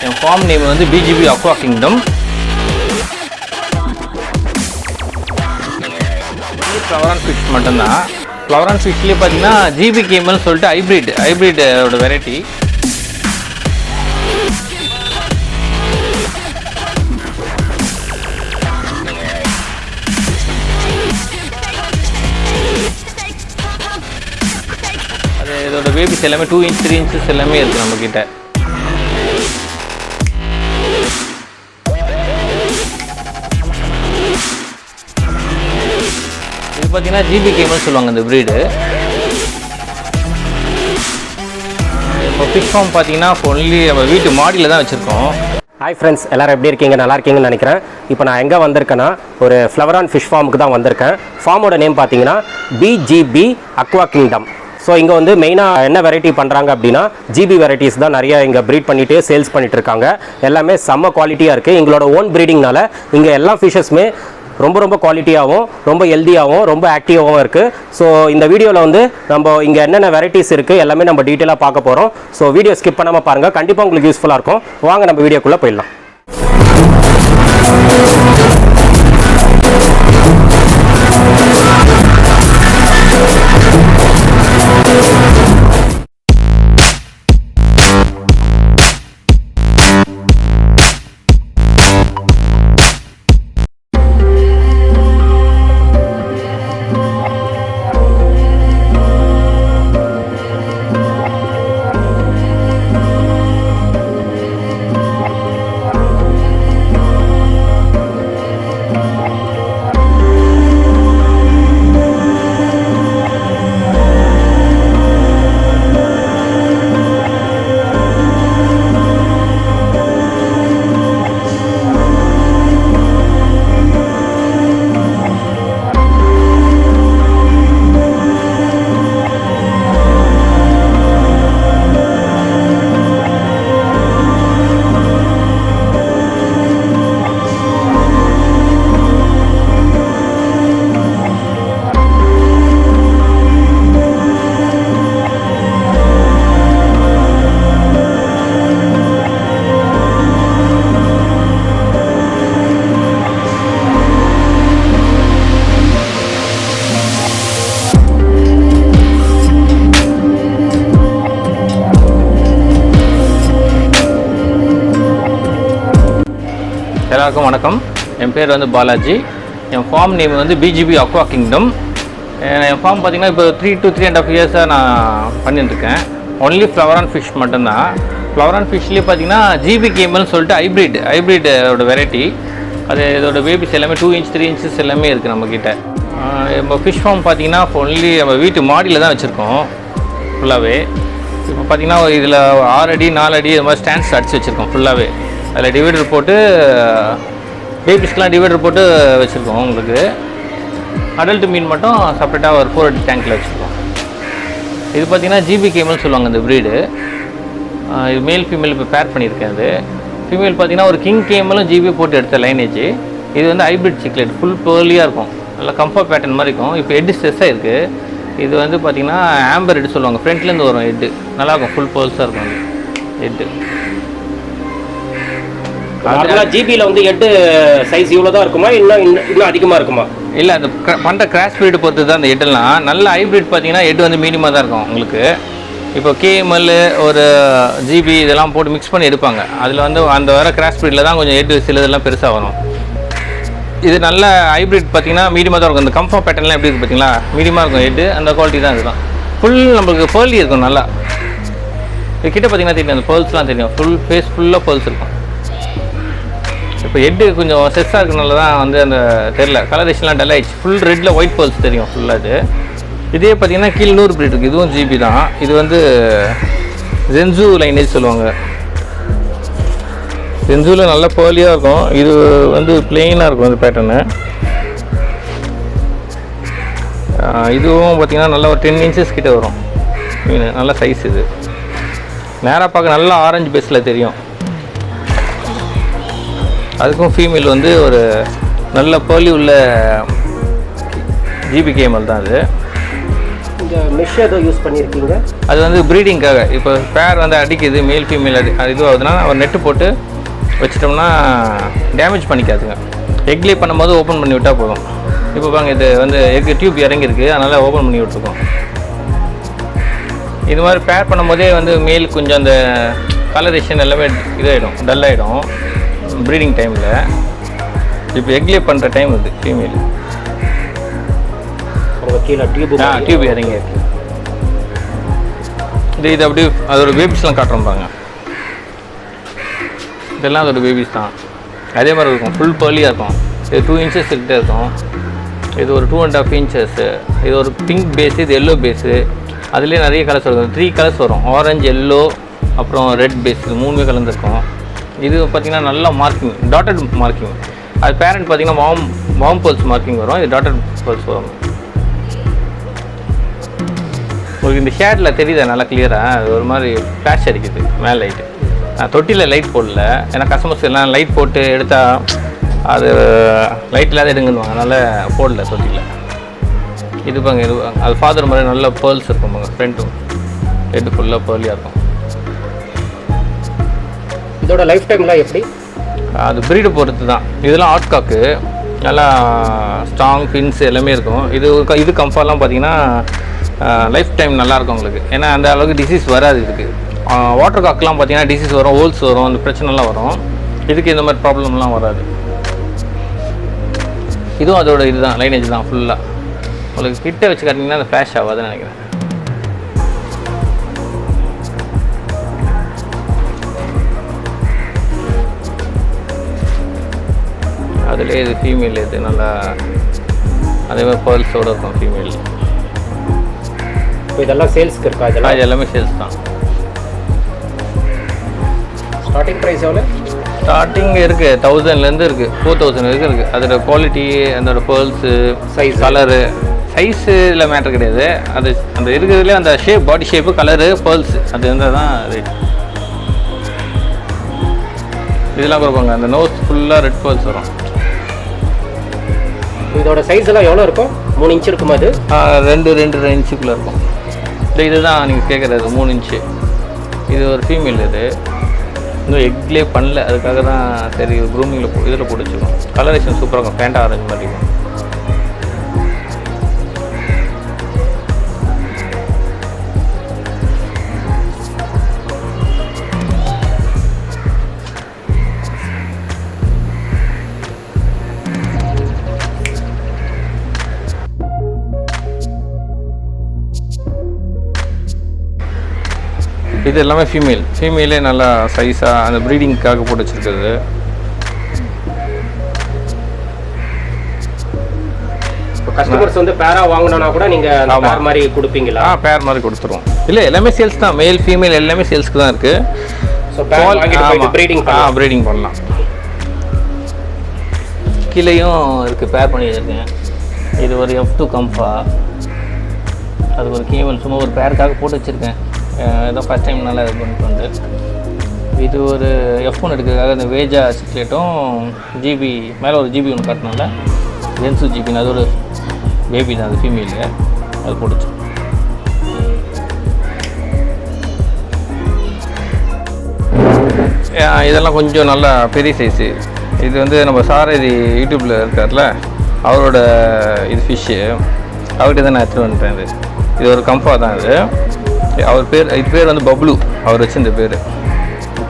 என் form name வந்து BGB Aqua kingdom. ஃப்ளவரான் fish மட்டும்தான். ஃப்ளவரான் ஃபிஷ்லேயே பார்த்தீங்கன்னா GB கேமல்னு சொல்லிட்டு ஹைப்ரிடோட வெரைட்டி. அது இதோட பேபிஸ் எல்லாமே 2 inch 3 inches எல்லாமே இருக்குது நம்மக்கிட்ட. இது பார்த்தீங்கன்னா GB கேமல் சொல்லுவாங்க இந்த ப்ரீடு. இப்போ ஃபிஷ் ஃபார்ம் பார்த்தீங்கன்னா ஒன்லி நம்ம வீட்டு மாடியில் தான் வச்சுருக்கோம். ஹாய் ஃப்ரெண்ட்ஸ், எல்லோரும் எப்படி இருக்கீங்க? நல்லா இருக்கீங்கன்னு நினைக்கிறேன். இப்போ நான் எங்கே வந்திருக்கேன்னா ஒரு ஃப்ளவரான் ஃபிஷ் ஃபார்முக்கு தான் வந்திருக்கேன். ஃபார்மோட நேம் பார்த்தீங்கன்னா BGB Aqua கிங்டம். ஸோ இங்கே வந்து மெயினாக என்ன வெரைட்டி பண்ணுறாங்க அப்படின்னா GB வெரைட்டிஸ் தான் நிறைய இங்கே ப்ரீட் பண்ணிவிட்டு சேல்ஸ் பண்ணிகிட்டு இருக்காங்க. எல்லாமே செம்ம குவாலிட்டியாக இருக்குது. எங்களோட ஓன் ப்ரீடிங்னால இங்கே எல்லா ஃபிஷஸுமே ரொம்ப குவாலிட்டியாகவும் ரொம்ப ஹெல்த்தியாகவும் ரொம்ப ஆக்டிவாகவும் இருக்குது. ஸோ இந்த வீடியோவில் வந்து நம்ம இங்கே என்னென்ன வெரைட்டிஸ் இருக்குது எல்லாமே நம்ம டீட்டெயிலாக பார்க்க போகிறோம். ஸோ வீடியோ ஸ்கிப் பண்ணாமல் பாருங்கள், கண்டிப்பாக உங்களுக்கு யூஸ்ஃபுல்லாக இருக்கும். வாங்க நம்ம வீடியோக்குள்ளே போயிடலாம். எல்லாருக்கும் வணக்கம். என் பேர் வந்து பாலாஜி. என் ஃபார்ம் நேம் வந்து BGB Aqua கிங்டம். என் ஃபார்ம் பார்த்திங்கன்னா இப்போ 3 to 3.5 years நான் பண்ணிட்டுருக்கேன். ஒன்லி ஃப்ளவரான் ஃபிஷ் மட்டும்தான். ஃப்ளவரான் ஃபிஷ்லேயே பார்த்தீங்கன்னா GB கேமல்னு சொல்லிட்டு ஹைப்ரிடோட வெரைட்டி. அது இதோட பேபிஸ் எல்லாமே 2 inch 3 inches எல்லாமே இருக்குது நம்மக்கிட்ட. நம்ம ஃபிஷ் ஃபார்ம் பார்த்திங்கன்னா ஒன்லி நம்ம வீட்டு மாடியில் தான் வச்சுருக்கோம் ஃபுல்லாகவே. இப்போ பார்த்திங்கன்னா இதில் 6 அடி 4 அடி இது மாதிரி ஸ்டாண்ட்ஸ் அடித்து வச்சுருக்கோம் ஃபுல்லாகவே. அதில் டிவைடர் போட்டு பேபிஸ்க்கெலாம் டிவைடர் போட்டு வச்சுருக்கோம். உங்களுக்கு அடல்ட் மீன் மட்டும் செப்பரேட்டாக ஒரு 4 அடி டேங்க்கில் வச்சுருக்கோம். இது பார்த்திங்கன்னா GB கேமல் சொல்லுவாங்க இந்த ப்ரீடு. இது மேல் ஃபீமேல் இப்போ பேர் பண்ணியிருக்கேன். அது ஃபீமேல் பார்த்திங்கன்னா ஒரு கிங் கேமலும் GB போட்டு எடுத்த லைனேஜ். இது வந்து ஹைப்ரிட் சிக்லெட், ஃபுல் பேர்லியாக இருக்கும், நல்லா கம்ஃபர்ட் பேட்டர்ன் மாதிரி இருக்கும். இப்போ ஹெட்டு ஸ்ட்ரெஸ்ஸாக இருக்குது. இது வந்து பார்த்திங்கன்னா ஆம்பர் ஹெட் சொல்லுவாங்க, ஃப்ரண்ட்லேருந்து வரும் ஹெட்டு, நல்லாயிருக்கும், ஃபுல் பேர்ல்ஸாக இருக்கும் ஹெட்டு. அதனால் ஜிபியில் வந்து ஹெட்டு சைஸ் இவ்வளோ தான் இருக்குமா, இன்னும் அதிகமாக இருக்குமா? இல்லை, அந்த பண்ணுற கிராஸ் ப்ரீடு பொறுத்து தான் அந்த ஹெட்டெல்லாம். நல்ல ஹைப்ரிட் பார்த்தீங்கன்னா ஹெட் வந்து மீடியமாக தான் இருக்கும் உங்களுக்கு. இப்போ KML ஒரு GB இதெல்லாம் போட்டு மிக்ஸ் பண்ணி எடுப்பாங்க. அதில் வந்து அந்த வர கிராஸ் ப்ரீடில் தான் கொஞ்சம் ஹெட்டு சிலதெல்லாம் பெருசாக வரும். இது நல்ல ஹைப்ரிட் பார்த்தீங்கன்னா மீடியமாக தான் இருக்கும். அந்த கம்ஃபர்ட் பேட்டர்ன்லாம் எப்படி இருக்குது பார்த்தீங்களா, மீடியமாக இருக்கும் ஹெட்டு. அந்த குவாலிட்டி தான் இதுதான். ஃபுல் நம்மளுக்கு பேர்லி இருக்கும் நல்லா. இது கிட்ட பார்த்தீங்கன்னா தெரியும், அந்த பேர்ல்ஸ்லாம் தெரியும், ஃபுல் ஃபேஸ் ஃபுல்லாக பேர்ல்ஸ் இருக்கும். இப்போ ஹெட்டு கொஞ்சம் ஸ்ட்ரெஸ்ஸாக இருக்கனால தான் வந்து அந்த தெரில, கலரேஷன்லாம் டல் ஆகிடுச்சு. ஃபுல் ரெட்டில் ஒயிட் பேர்ல்ஸ் தெரியும் ஃபுல்லாக. இதே பார்த்தீங்கன்னா கீழே 100 ப்ரீட் இருக்குது. இதுவும் GB தான். இது வந்து ஜென்சு லைனேஜ் சொல்லுவாங்க. ஜென்சூவில் நல்ல பேர்லியாக இருக்கும். இது வந்து பிளெயினாக இருக்கும் அந்த பேட்டர்னு. இதுவும் பார்த்திங்கன்னா நல்லா ஒரு 10 inches கிட்டே வரும் மீன். நல்ல சைஸ். இது நேராக பார்க்க நல்லா ஆரஞ்சு பேஸில் தெரியும். அதுக்கும் ஃபீமேல் வந்து ஒரு நல்ல பேர்லி உள்ள GB கேமல் தான் அது. இந்த மெஷ் ஏதோ யூஸ் பண்ணியிருக்கீங்க? அது வந்து ப்ரீடிங்காக. இப்போ பேர் வந்து அடிக்குது, மேல் ஃபீமேல் இதுவாகுதுன்னா ஒரு நெட்டு போட்டு வச்சிட்டோம்னா டேமேஜ் பண்ணிக்காதுங்க. எக்லே பண்ணும்போது ஓப்பன் பண்ணி விட்டால் போதும். இப்போ பாருங்க, இது வந்து எக் டியூப் இறங்கியிருக்கு, அதனால் ஓப்பன் பண்ணி விட்ருக்கோம். இது மாதிரி பேர் பண்ணும்போதே வந்து மேல் கொஞ்சம் அந்த கலரேஷன் எல்லாமே இதாகிடும், டல் ஆகிடும் ப்ரீடிங் டைமில். இப்போ எக்லே பண்ணுற டைம் இது ஃபீமேல். கீழே டியூப் இறங்கி இருக்கு. இது அப்படியே அதோட பேபிஸ்லாம் காட்டுறோம் பாருங்க. இதெல்லாம் அதோட பேபிஸ் தான். அதே மாதிரி இருக்கும், ஃபுல் பேர்லியாக இருக்கும். இது 2 inches கிட்டே இருக்கும். இது ஒரு 2.5 inches. இது ஒரு பிங்க் பேஸு, இது எல்லோ பேஸு. அதுலேயே நிறைய கலர்ஸ் வரும். 3 கலர்ஸ் வரும், ஆரஞ்சு, எல்லோ, அப்புறம் ரெட் பேஸ். இது 3மே கலந்துருக்கும். இது பார்த்திங்கன்னா நல்லா மார்க்கிங், டாட்டட் மார்க்கிங். அது பேரண்ட் பார்த்திங்கன்னா வார்ம் பர்ல்ஸ் மார்க்கிங் வரும். இது டாட்டட் பர்ல்ஸ் வரும். உங்களுக்கு இந்த ஷேடில் தெரியுதா நல்லா கிளியராக? அது ஒரு மாதிரி ஃப்ளாஷ் அடிக்குது மேலே லைட்டு. நான் தொட்டியில் லைட் போடல, ஏன்னா கஸ்டமர்ஸ் எல்லாம் லைட் போட்டு எடுத்தால் அது லைட் இல்லாத எடுங்கன்னுவாங்க, அதனால் போடல தொட்டியில். இது பாங்க, இது அது ஃபாதர் மாதிரி நல்ல பேர்ல்ஸ் இருக்கும் பாங்க, ஃப்ரண்ட்டும் ஹெட்டு ஃபுல்லாக பேர்லியாக இருக்கும். இதோட லைஃப் டைம்லாம் எப்படி? அது ப்ரீடு பொறுத்து தான். இதெல்லாம் ஹாட் காக்கு, நல்லா ஸ்ட்ராங் ஃபின்ஸ் எல்லாமே இருக்கும். இது கம்ஃபார்ட்லாம் பார்த்தீங்கன்னா லைஃப் டைம் நல்லாயிருக்கும் உங்களுக்கு, ஏன்னா அந்த அளவுக்கு டிசீஸ் வராது. இதுக்கு வாட்டர் காக்கெலாம் பார்த்தீங்கன்னா டிசீஸ் வரும், ஹோல்ஸ் வரும், அந்த பிரச்சனைலாம் வரும். இதுக்கு இந்த மாதிரி ப்ராப்ளம்லாம் வராது. இதுவும் அதோட இதுதான், லைனேஜ் தான் ஃபுல்லாக. உங்களுக்கு கிட்ட வச்சு காட்டிங்கன்னா அந்த ஃப்ளாஷ் ஆகாதுன்னு நினைக்கிறேன். அதுலேயே இது ஃபீமேல், இது நல்லா அதே மாதிரி பேர்ல்ஸோடு இருக்கும் ஃபீமேல். இதெல்லாம் சேல்ஸ்க்கு இருக்கா? இது எல்லாமே சேல்ஸ் தான். ஸ்டார்டிங் ப்ரைஸ் எவ்வளோ? ஸ்டார்டிங் இருக்குது 1000லேருந்து இருக்குது, 4000 வரைக்கும் இருக்குது. அதோட குவாலிட்டி, அதோட பேர்ல்ஸு, சைஸ், கலரு, சைஸில் மேட்டர் கிடையாது. அது அந்த இருக்கிறதுலே அந்த ஷேப், பாடி ஷேப்பு, கலரு, பேர்ல்ஸு, அது இருந்தால் தான் ரேட். இதெல்லாம் கொடுப்பாங்க, அந்த நோஸ் ஃபுல்லாக ரெட் பேர்ல்ஸ் வரும். இதோட சைஸ் எல்லாம் எவ்வளோ இருக்கும்? 3 inch இருக்குமா? அது 2.5 inchuக்குள்ளே இருக்கும். இதுதான் நீங்கள் கேட்குறது 3 inch. இது ஒரு ஃபீமேல். இது இன்னும் எக்லே பண்ணல, அதுக்காக தான் சரி க்ரூமிங்கில் இதில் பிடிச்சிக்கும். கலரேஷன் சூப்பராக இருக்கும், பேண்ட் ஆரஞ்சு மாதிரி இருக்கும். இது எல்லாமே ஃபீமேலே நல்லா சைஸாக அந்த ப்ரீடிங்க்காக போட்டு வச்சுருக்குது. கஸ்டமர்ஸ் வந்து பேரா வாங்கணும்னா கூட நீங்கள் பேர் மாதிரி கொடுப்பீங்களா? பேர் மாதிரி கொடுத்துருவோம். இல்லை, எல்லாமே சேல்ஸ் தான், மேல் ஃபீமேல் எல்லாமே சேல்ஸ்க்கு தான் இருக்குது. ஸோ ப்ரீடிங் பண்ணலாம். கீழேயும் இருக்குது, பேர் பண்ணி வச்சுருக்கேன். இது ஒரு F2 கம்ஃபா, அது ஒரு கேவல் சும்மா ஒரு பேருக்காக போட்டு வச்சுருக்கேன். ஏதோ ஃபஸ்ட் டைம் நல்லா இது பண்ணிட்டு வந்து. இது ஒரு F1 எடுக்கிறதுக்காக இந்த வேஜா சிக்லேட்டும் ஜிபி மேலே ஒரு ஜிபி ஒன்று காட்டினால ஜென்ஸு ஜிபின்னு, அது ஒரு பேபி தான், அது ஃபீமேலு, அது போட்டுச்சு. இதெல்லாம் கொஞ்சம் நல்லா பெரிய சைஸு. இது வந்து நம்ம சாரதி யூடியூப்பில் இருக்கார்ல, அவரோட இது ஃபிஷ்ஷு, அவர்கிட்ட தான் நான் எடுத்துகிட்டு வந்துட்டேன். இது ஒரு கம்ஃபா தான். இது பேர் வந்து பப்ளு, அவர் வச்சிருந்த பேர்.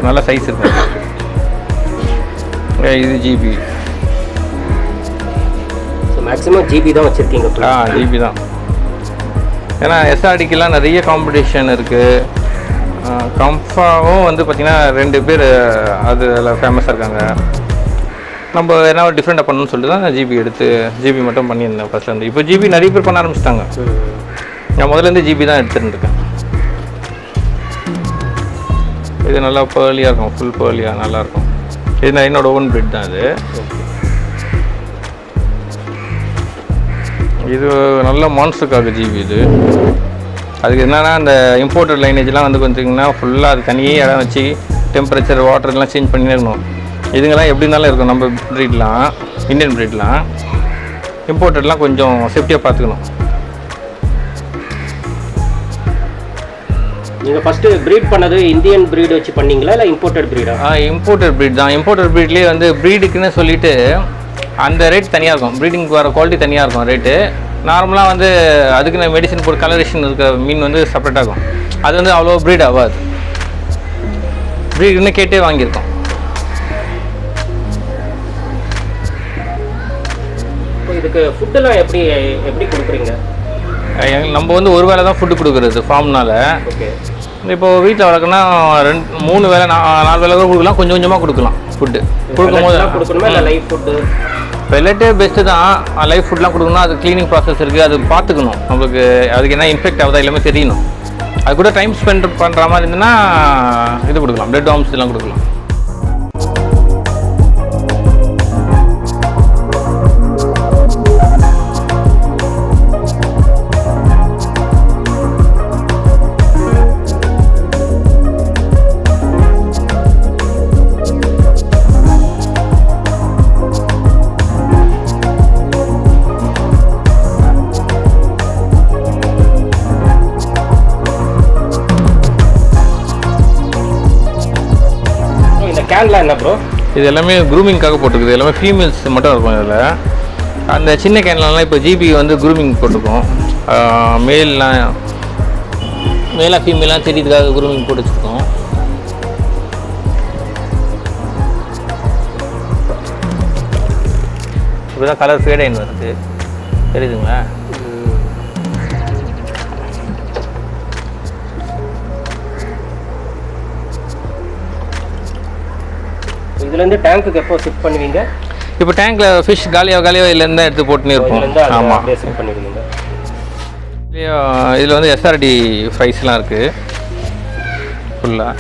நல்ல சைஸ் இருக்கும். இது ஜிபி. ஸோ மேக்ஸிமம் ஜிபி தான் வச்சுருக்கீங்க? ஜிபி தான். ஏன்னா எஸ்ஆர்டிக்கெலாம் நிறைய காம்படிஷன் இருக்குது. கம்ஃபாவும் வந்து பார்த்திங்கன்னா 2 பேர் அதில் ஃபேமஸாக இருக்காங்க. நம்ம என்ன டிஃப்ரெண்ட்டாக பண்ணணும்னு சொல்லிட்டு தான் ஜிபி மட்டும் பண்ணியிருந்தேன் ஃபஸ்ட்லேருந்து. இப்போ ஜிபி நிறைய பேர் பண்ண ஆரம்பிச்சிட்டாங்க. நான் முதல்லேருந்து ஜிபி தான் எடுத்துகிட்டு இருக்கேன். இது நல்லா பேர்லியாக இருக்கும், ஃபுல் பேர்லியாக நல்லாயிருக்கும். இது நான் என்னோட ஓன் பிரெட் தான். இது நல்ல மான்ஸ்டருக்காக ஜிபி. இது அதுக்கு என்னென்னா அந்த இம்போர்ட்டட் லைனேஜ்லாம் வந்து பார்த்திங்கன்னா ஃபுல்லாக அது தனியே இடம் வச்சு டெம்பரேச்சர், வாட்டர்லாம் சேஞ்ச் பண்ணினே இருக்கணும். இதுங்கெல்லாம் எப்படி இருந்தாலும் இருக்கும். நம்ம ப்ரீட்லாம், இந்தியன் ப்ரீட்லாம், இம்போர்ட்டட்லாம் கொஞ்சம் சேஃப்டியாக பார்த்துக்கணும். நீங்கள் ஃபஸ்ட்டு ப்ரீட் பண்ணது இந்தியன் ப்ரீடு வச்சு பண்ணீங்களா இல்லை இம்போர்ட்டட் ப்ரீடா? இம்போர்ட்டட் ப்ரீட் தான். இம்போர்ட்டட் ப்ரீட்லேயே வந்து ப்ரீடுக்குன்னு சொல்லிட்டு அந்த ரேட் தனியாக இருக்கும், ப்ரீடிங்க்கு வர குவாலிட்டி தனியாக இருக்கும் ரேட்டு. நார்மலாக வந்து அதுக்குன்னு மெடிசன் போட்டு கலரேஷன் இருக்கிற மீன் வந்து செப்பரேட்டாக இருக்கும். அது வந்து அவ்வளோ ப்ரீட் ஆகாது, ப்ரீடுன்னு கேட்டே வாங்கியிருக்கோம். இதுக்கு ஃபுட்டெல்லாம் எப்படி எப்படி கொடுக்குறீங்க? நம்ம வந்து ஒரு வேளை தான் ஃபுட்டு கொடுக்குறது ஃபார்ம்னால. ஓகே. இப்போது வீட்டில் வளர்க்குன்னா 3 வேளை 4 வேளை கூட கொடுக்கலாம், கொஞ்சம் கொஞ்சமாக கொடுக்கலாம். ஃபுட்டு கொடுக்கும்போது கொடுக்கணுமா இல்லை லைஃப் ஃபுட்டு? பெல்லட்டே பெஸ்ட்டு தான். லைஃப் ஃபுட்லாம் கொடுக்கணும்னா அது க்ளீனிங் ப்ராசஸ் இருக்குது, அது பார்த்துக்கணும். நம்மளுக்கு அதுக்கு என்ன இன்ஃபெக்ட் ஆகுதா எல்லாமே தெரியணும். அது கூட டைம் ஸ்பெண்ட் பண்ணுற மாதிரி இருந்ததுன்னா இது கொடுக்கலாம், பிளட் வார்ம்ஸ் இதெல்லாம் கொடுக்கலாம். கேன்லாம் என்ன ப்ரோ? இது எல்லாமே க்ரூமிங்காக போட்டுருக்குது, எல்லாமே ஃபீமேல்ஸ் மட்டும் இருக்கும் இதில். அந்த சின்ன கேன்லாம் இப்போ ஜிபி வந்து க்ரூமிங் போட்டிருக்கோம். மேலாக ஃபீமேலாம் தெரியறதுக்காக க்ரூமிங் போட்டு வச்சுருக்கோம். இப்போ தான் கலர் ஃபேட் ஆயின் வருது, தெரியுதுங்களா? இதுலேருந்து டேங்க்குக்கு எப்போ ஷிஃப்ட் பண்ணுவீங்க? இப்போ டேங்க்கில் ஃபிஷ் காலியாக இதுலேருந்து தான் எடுத்து போட்டுன்னு இருப்போம். ஆமாம், ஷிஃப்ட் பண்ணிடுவீங்க. இதில் வந்து எஸ்ஆர்டி ஃப்ரைஸ்லாம் இருக்குது ஃபுல்லாக.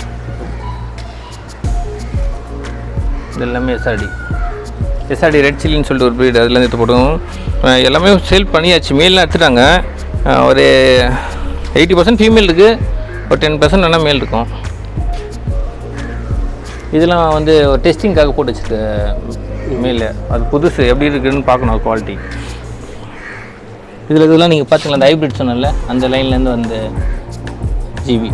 இது எல்லாமே எஸ்ஆர்டி ரெட் சில்லின்னு சொல்லிட்டு ஒரு ப்ரீட், அதுலேருந்து எடுத்து போட்டோம். எல்லாமே சேல் பண்ணியாச்சு, மேல்லாம் எடுத்துட்டாங்க. ஒரு 80% ஃபீமேல் இருக்குது, ஒரு 10% வேணால் மேல் இருக்கும். இதெல்லாம் வந்து ஒரு டெஸ்டிங்காக போட்டு வச்சுருக்கு மேலே. அது புதுசு எப்படி இருக்குதுன்னு பார்க்கணும் குவாலிட்டி. இதெல்லாம் நீங்கள் பார்த்தீங்களா, அந்த ஹைப்ரிட் சொன்னல அந்த லைன்லேருந்து வந்து ஜிபி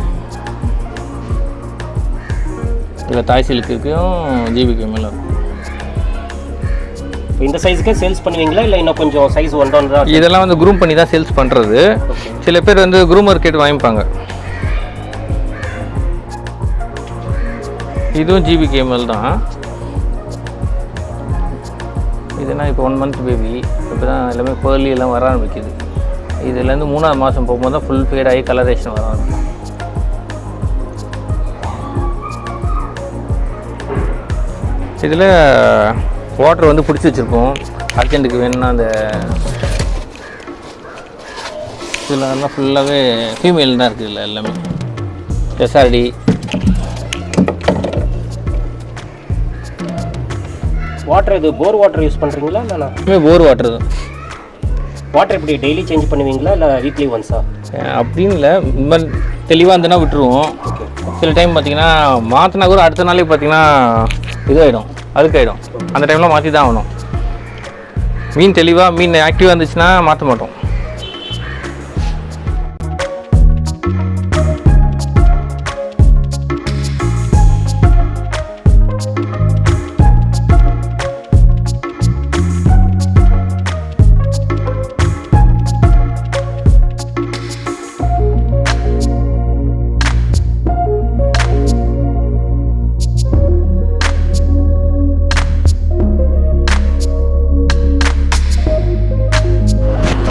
இதில் தாய் சில்க்குக்கும் ஜிபிக்கு மேலே இருக்கும். இந்த சைஸுக்கே சேல்ஸ் பண்ணுவீங்களா இல்லை இன்னும் கொஞ்சம் சைஸ் ஒன்றா? இதெல்லாம் வந்து க்ரூம் பண்ணி தான் சேல்ஸ் பண்ணுறது. சில பேர் வந்து க்ரூமர் கேட்டு வாங்கிப்பாங்க. இதுவும் ஜிபி கேமல் தான். இதுனா இப்போ 1 month பேபி, இப்போ தான் எல்லாமே பேர்லி எல்லாம் வர ஆரம்பிக்குது. இதுலேருந்து 3ஆவது மாதம் போகும்போது தான் ஃபுல் ஃபேட் ஆகி கலரேஷன் வர ஆரம்பிக்கும். இதில் வாட்டர் வந்து பிடிச்சி வச்சுருப்போம், அர்ஜென்ட்டுக்கு வேணும்னா. அந்த இதில் ஃபுல்லாகவே ஃபீமேல் தான் இருக்குது. இல்லை எல்லாமே எஸ்ஆர்டி. வாட்டர் இது போர் வாட்டர் யூஸ் பண்ணுறீங்களா இல்லைண்ணா? போர் வாட்டர் தான். வாட்டர் எப்படி டெய்லி சேஞ்ச் பண்ணுவீங்களா இல்லை வீக்லி ஒன்ஸா? அப்படின்னு இல்லை, இந்த மாதிரி தெளிவாக இருந்ததுன்னா விட்டுருவோம். சில டைம் பார்த்தீங்கன்னா மாற்றினா கூட அடுத்த நாளே பார்த்தீங்கன்னா இதாகிடும், அழுக்காயிடும். அந்த டைமில் மாற்றி தான் ஆகணும். மீன் தெளிவாக மீன் ஆக்டிவாக இருந்துச்சுன்னா மாற்ற மாட்டோம்.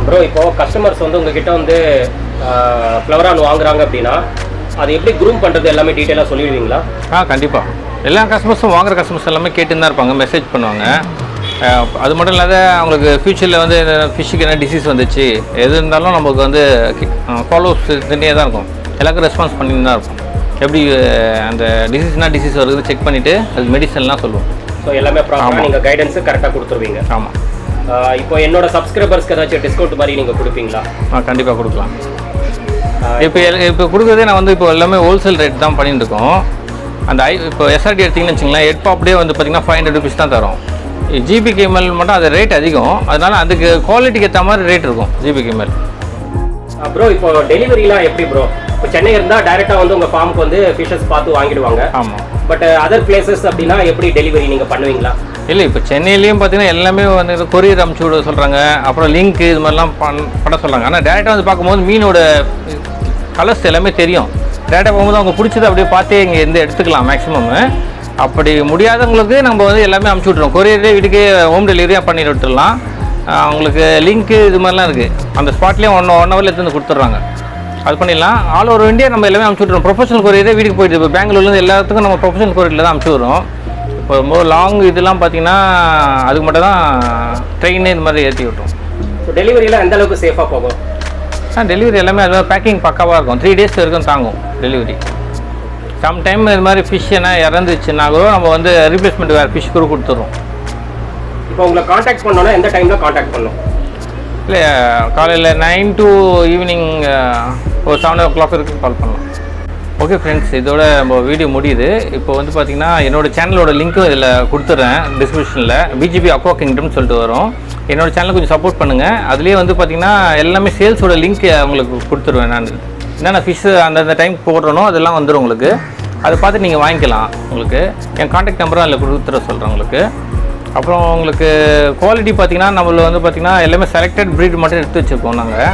ப்ரோ, இப்போ கஸ்டமர்ஸ் வந்து உங்ககிட்ட வந்து ஃப்ளவரான் வாங்குறாங்க அப்படின்னா அதை எப்படி க்ரூம் பண்ணுறது எல்லாமே டீட்டெயிலாக சொல்லிடுவீங்களா? கண்டிப்பாக. எல்லா கஸ்டமர்ஸும் வாங்குகிற கஸ்டமர்ஸ் எல்லாமே கேட்டுன்னு தான் இருப்பாங்க, மெசேஜ் பண்ணுவாங்க. அது மட்டும் இல்லாத அவங்களுக்கு ஃப்யூச்சரில் வந்து ஃபிஷ்ஷுக்கு என்ன டிசீஸ் வந்துச்சு எது இருந்தாலும் நமக்கு வந்து ஃபாலோஸ் பண்ணியே தான் இருக்கும். எல்லாருக்கும் ரெஸ்பான்ஸ் பண்ணிட்டு தான் இருக்கும். எப்படி அந்த டிசீஸ் வருது செக் பண்ணிவிட்டு அது மெடிசன்லாம் சொல்லுவோம். ஸோ எல்லாமே ப்ராப்பராக நீங்கள் கைடன்ஸு கரெக்டாக கொடுத்துருவீங்க. ஆமாம். இப்போ என்னோட சப்ஸ்கிரைபர்ஸ்க்கு ஏதாச்சும் டிஸ்கவுண்ட் மாதிரி நீங்கள் கொடுப்பீங்களா? கண்டிப்பாக கொடுக்கலாம். இப்போ கொடுக்குறதே நான் வந்து இப்போ எல்லாமே ஹோல்சேல் ரேட் தான் பண்ணிட்டு இருக்கோம். அந்த இப்போ எஸ்ஆர்டி எடுத்திங்கன்னு வச்சுங்களேன், ஹெட் பாப்டே வந்து பார்த்திங்கன்னா 500 rupees தான் தரும். ஜிபி கேமல் மட்டும் அது ரேட் அதிகம், அதனால் அதுக்கு குவாலிட்டிக்கு ஏற்ற மாதிரி ரேட் இருக்கும் ஜிபி கேமல். ப்ரோ, இப்போ டெலிவரிலாம் எப்படி ப்ரோ? இப்போ சென்னை இருந்தால் டைரெக்டாக வந்து உங்கள் ஃபார்முக்கு வந்து ஃபிஷஸ் பார்த்து வாங்கிடுவாங்க. ஆமாம். பட் அதர் பிளேசஸ் அப்படின்னா எப்படி டெலிவரி நீங்கள் பண்ணுவீங்களா? இல்லை, இப்போ சென்னையிலையும் பார்த்தீங்கன்னா எல்லாமே வந்து கொரியர் அமுச்சு விட சொல்கிறாங்க, அப்புறம் லிங்க் இது மாதிரிலாம் பண்ண சொல்கிறாங்க. ஆனால் டேரெக்டாக வந்து பார்க்கும்போது மீனோட கலர்ஸ் எல்லாமே தெரியும். டேரெக்டாக போகும்போது அவங்க பிடிச்சது அப்படியே பார்த்தே இங்கே இருந்து எடுத்துக்கலாம் மேக்ஸிமம். அப்படி முடியாதவங்களுக்கு நம்ம வந்து எல்லாமே அமுச்சு விட்ருவோம். கொரியர்லேயே வீட்டுக்கு ஹோம் டெலிவரியாக பண்ணி விட்டுடலாம். அவங்களுக்கு லிங்க்கு இது மாதிரிலாம் இருக்குது. அந்த ஸ்பாட்லேயே ஒன் ஹவரில் எடுத்து வந்து கொடுத்துட்றாங்க. அது பண்ணிடலாம். ஆல் ஓவர் இந்தியா நம்ம எல்லாமே அமுச்சு விட்ருவோம். ப்ரொஃபஷனல் கொரியரே வீட்டுக்கு போயிட்டு இப்போ பெங்களூர்லேருந்து எல்லாத்துக்கும் நம்ம ப்ரொஃபஷனல் கொரியரில் தான் அமுச்சு விடுறோம். இப்போ ரொம்ப லாங் இதெல்லாம் பார்த்தீங்கன்னா அதுக்கு மட்டும் தான் ட்ரெயின் இது மாதிரி ஏற்றி விட்ருவோம். ஸோ டெலிவரியெலாம் எந்த அளவுக்கு சேஃபாக போகும்? டெலிவரி எல்லாமே அது பேக்கிங் பக்காவாக இருக்கும். 3 days வரைக்கும் தாங்கும் டெலிவரி. சம்டைம் இது மாதிரி ஃபிஷ் என்ன இறந்துச்சுன்னா கூட நம்ம வந்து ரீப்ளேஸ்மெண்ட் வேறு ஃபிஷ் கூட கொடுத்துட்றோம். இப்போ உங்களை காண்டாக்ட் பண்ணோன்னா எந்த டைமில் காண்டாக்ட் பண்ணணும்? இல்லை, காலையில் 9 to ஈவினிங் ஒரு 7 o'clock வரைக்கும் கால் பண்ணலாம். ஓகே ஃப்ரெண்ட்ஸ், இதோட நம்ம வீடியோ முடியுது. இப்போ வந்து பார்த்திங்கன்னா என்னோடய சேனலோட லிங்க்கும் இதில் கொடுத்துட்றேன் டிஸ்கிரிப்ஷனில். BGB Aqua Kingdomனு சொல்லிட்டு வரும். என்னோடய சேனலை கொஞ்சம் சப்போர்ட் பண்ணுங்கள். அதுலேயே வந்து பார்த்திங்கன்னா எல்லாமே சேல்ஸோட லிங்க் உங்களுக்கு கொடுத்துருவேன். நான் என்னென்ன ஃபிஷ்ஷு அந்தந்த டைம் போடுறனோ அதெல்லாம் வந்துடும் உங்களுக்கு. அதை பார்த்து நீங்கள் வாங்கிக்கலாம். உங்களுக்கு என் கான்டாக்ட் நம்பரும் அதில் கொடுத்துட சொல்கிறேன் உங்களுக்கு. அப்புறம் உங்களுக்கு குவாலிட்டி பார்த்திங்கன்னா நம்மள வந்து பார்த்திங்கன்னா எல்லாமே செலக்டட் ப்ரீட் மட்டும் எடுத்து வச்சுருக்கோம் நாங்கள்.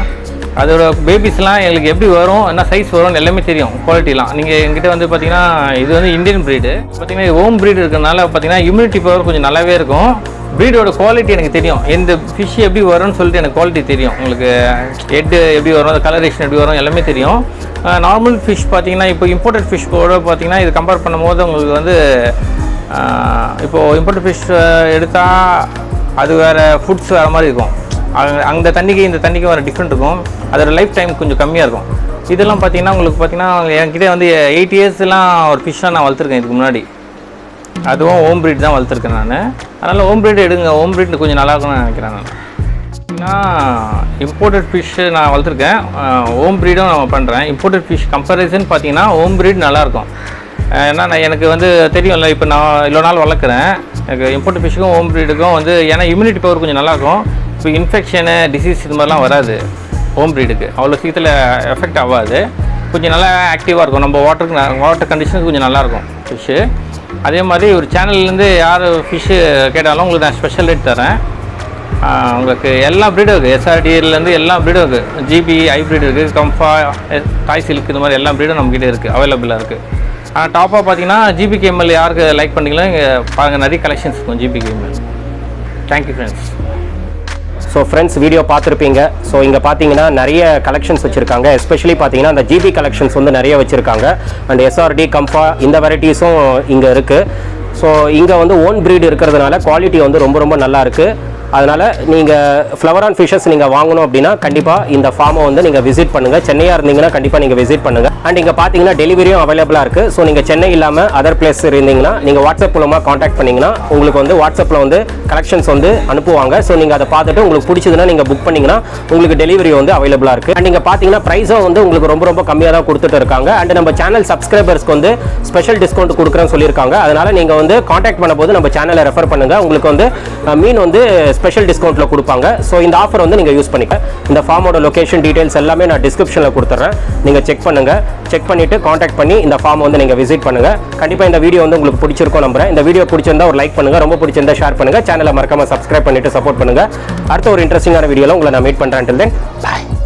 அதோட பேபிஸ்லாம் எங்களுக்கு எப்படி வரும், என்ன சைஸ் வரும்னு எல்லாமே தெரியும். குவாலிட்டிலாம் நீங்கள் எங்கிட்ட வந்து பார்த்திங்கன்னா இது வந்து இந்தியன் ப்ரீடு. பார்த்திங்கன்னா ஹோம் ப்ரீடு இருக்கிறதுனால பார்த்திங்கன்னா இம்யூனிட்டி பவர் கொஞ்சம் நல்லாவே இருக்கும். ப்ரீடோட குவாலிட்டி எனக்கு தெரியும். எந்த ஃபிஷ் எப்படி வரும்னு சொல்லிட்டு எனக்கு குவாலிட்டி தெரியும். உங்களுக்கு ஹெட்டு எப்படி வரும், அந்த கலரேஷன் எப்படி வரும் எல்லாமே தெரியும். நார்மல் ஃபிஷ் பார்த்திங்கன்னா இப்போ இம்போர்ட்டட் ஃபிஷ் கூட பார்த்திங்கன்னா இது கம்பேர் பண்ணும்போது உங்களுக்கு வந்து இப்போது இம்போர்ட் ஃபிஷ் எடுத்தால் அது வேறு ஃபுட்ஸ் வேறு மாதிரி இருக்கும். அந்த தண்ணிக்கு இந்த தண்ணிக்கு வேறு டிஃப்ரெண்ட் இருக்கும். அதோட லைஃப் டைம் கொஞ்சம் கம்மியாக இருக்கும். இதெல்லாம் பார்த்திங்கன்னா உங்களுக்கு பார்த்திங்கன்னா என்கிட்ட வந்து 8 yearsலாம் ஒரு ஃபிஷ்ஷாக நான் வளர்த்துருக்கேன் இதுக்கு முன்னாடி. அதுவும் ஹோம் ப்ரீட் தான் வளர்த்துருக்கேன் நான். அதனால் ஹோம் ப்ரீட் எடுங்க, ஹோம் ப்ரீட் கொஞ்சம் நல்லா இருக்கும்னு நினைக்கிறேன் நான். ஏன்னா இம்போர்ட்டட் ஃபிஷ்ஷு நான் வளர்த்துருக்கேன், ஹோம் ப்ரீடும் நான் பண்ணுறேன். இம்போர்ட்டட் ஃபிஷ் கம்பேரிசன் பார்த்திங்கன்னா ஹோம் ப்ரீட் நல்லாயிருக்கும். ஏன்னா எனக்கு வந்து தெரியும்ல, இப்போ நான் இவ்வளோ நாள் வளர்க்குறேன். எனக்கு இம்போர்ட் ஃபிஷ்ஷுக்கும் ஹோம் ப்ரீடுக்கும் வந்து ஏன்னா இம்யூனிட்டி பவர் கொஞ்சம் நல்லாயிருக்கும். இப்போ இன்ஃபெக்ஷனு டிசீஸ் இது மாதிரிலாம் வராது. ஹோம் ப்ரீடுக்கு அவ்வளோ சீக்கிரத்தில் எஃபெக்ட் ஆகாது. கொஞ்சம் நல்லா ஆக்டிவாக இருக்கும். நம்ம வாட்டர் கண்டிஷனுக்கு கொஞ்சம் நல்லாயிருக்கும் ஃபிஷ்ஷு. அதே மாதிரி ஒரு சேனல்லேருந்து யார் ஃபிஷ்ஷு கேட்டாலும் உங்களுக்கு நான் ஸ்பெஷல் ரேட் தரேன். உங்களுக்கு எல்லா ப்ரீடும் இருக்குது. SRDலேருந்து எல்லா ப்ரீடும் இருக்குது. GB ஹைப்ரிட் இருக்குது, கம்ஃபா, தாய் சில்க் இது மாதிரி எல்லா ப்ரீடும் நம்மக்கிட்ட இருக்குது, அவைலபிளாக இருக்குது. டாப்பாக பார்த்தீங்கன்னா GBKML யாருக்கு லைக் பண்ணிங்களோ இங்கே பாருங்கள், நிறைய கலெக்ஷன்ஸ் இருக்கும் GBKML. Thank you friends. So friends, video பார்த்துருப்பீங்க. ஸோ இங்கே பார்த்தீங்கன்னா நிறைய கலெக்ஷன்ஸ் வச்சுருக்காங்க. எஸ்பெஷலி பார்த்தீங்கன்னா அந்த GB கலெக்ஷன்ஸ் வந்து நிறைய வச்சுருக்காங்க. அண்ட் SRD, கம்ஃபா இந்த வெரைட்டிஸும் இங்கே இருக்குது. ஸோ இங்கே வந்து ஓன் ப்ரீடு இருக்கிறதுனால குவாலிட்டி வந்து ரொம்ப ரொம்ப நல்லா இருக்குது. அதனால் நீங்கள் ஃப்ளவரான் ஃபிஷஸ் நீங்கள் வாங்கணும் அப்படின்னா கண்டிப்பாக இந்த ஃபார்மை வந்து நீங்கள் விசிட் பண்ணுங்கள். சென்னையாக இருந்தீங்கன்னா கண்டிப்பாக நீங்கள் விசிட் பண்ணுங்கள். அண்ட் இங்கே பார்த்தீங்கன்னா டெலிவரியும் அவைலபிளாக இருக்குது. ஸோ நீங்கள் சென்னை இல்லாமல் அதர் பிளேஸ் இருந்தீங்கன்னா நீங்கள் வாட்ஸ்அப் மூலமாக காண்டாக்ட் பண்ணிங்கன்னா உங்களுக்கு வந்து வாட்ஸ்அப்பில் வந்து கலெக்ஷன்ஸ் வந்து அனுப்புவாங்க. ஸோ நீங்கள் அதை பார்த்துட்டு உங்களுக்கு பிடிச்சதுன்னா நீங்கள் புக் பண்ணிங்கன்னா உங்களுக்கு டெலிவரி வந்து அவைலபிளாக இருக்குது. அண்ட் நீங்கள் பார்த்தீங்கன்னா ப்ரைஸும் வந்து உங்களுக்கு ரொம்ப ரொம்ப கம்மியாக தான் கொடுத்துட்டு இருக்காங்க. அண்ட் நம்ம சேனல் சப்ஸ்கிரைபர்ஸ்க்கு வந்து ஸ்பெஷல் டிஸ்கவுண்ட் கொடுக்குறேன்னு சொல்லியிருக்காங்க. அதனால் நீங்கள் வந்து காண்டாக்ட் பண்ணும்போது நம்ம சேனலை ரெஃபர் பண்ணுங்கள். உங்களுக்கு வந்து மீன் வந்து ஸ்பெஷல் டிஸ்கவுண்ட்டில் கொடுப்பாங்க. ஸோ இந்த ஆஃபர் வந்து நீங்கள் யூஸ் பண்ணிக்க. இந்த ஃபார்மோட லொகேஷன் டீடைல்ஸ் எல்லாமே நான் டிஸ்கிரிப்ஷனில் கொடுத்துட்றேன். நீங்கள் செக் பண்ணுங்கள். செக் பண்ணிவிட்டு காண்டாக்ட் பண்ணி இந்த ஃபார்ம் வந்து நீங்கள் விசிட் பண்ணுங்கள். கண்டிப்பாக இந்த வீடியோ வந்து உங்களுக்கு பிடிச்சிருக்கும் நம்புறேன். இந்த வீடியோ பிடிச்சிருந்தா ஒரு லைக் பண்ணுங்கள், ரொம்ப பிடிச்சிருந்தா ஷேர் பண்ணுங்கள், சேனலை மறக்காமல் சப்ஸ்கிரைப் பண்ணிவிட்டு சப்போர்ட் பண்ணுங்கள். அடுத்த ஒரு இன்ட்ரெஸ்டிங்கான வீடியோவில் உங்களை நான் மீட் பண்ணுறேன். Until then, bye.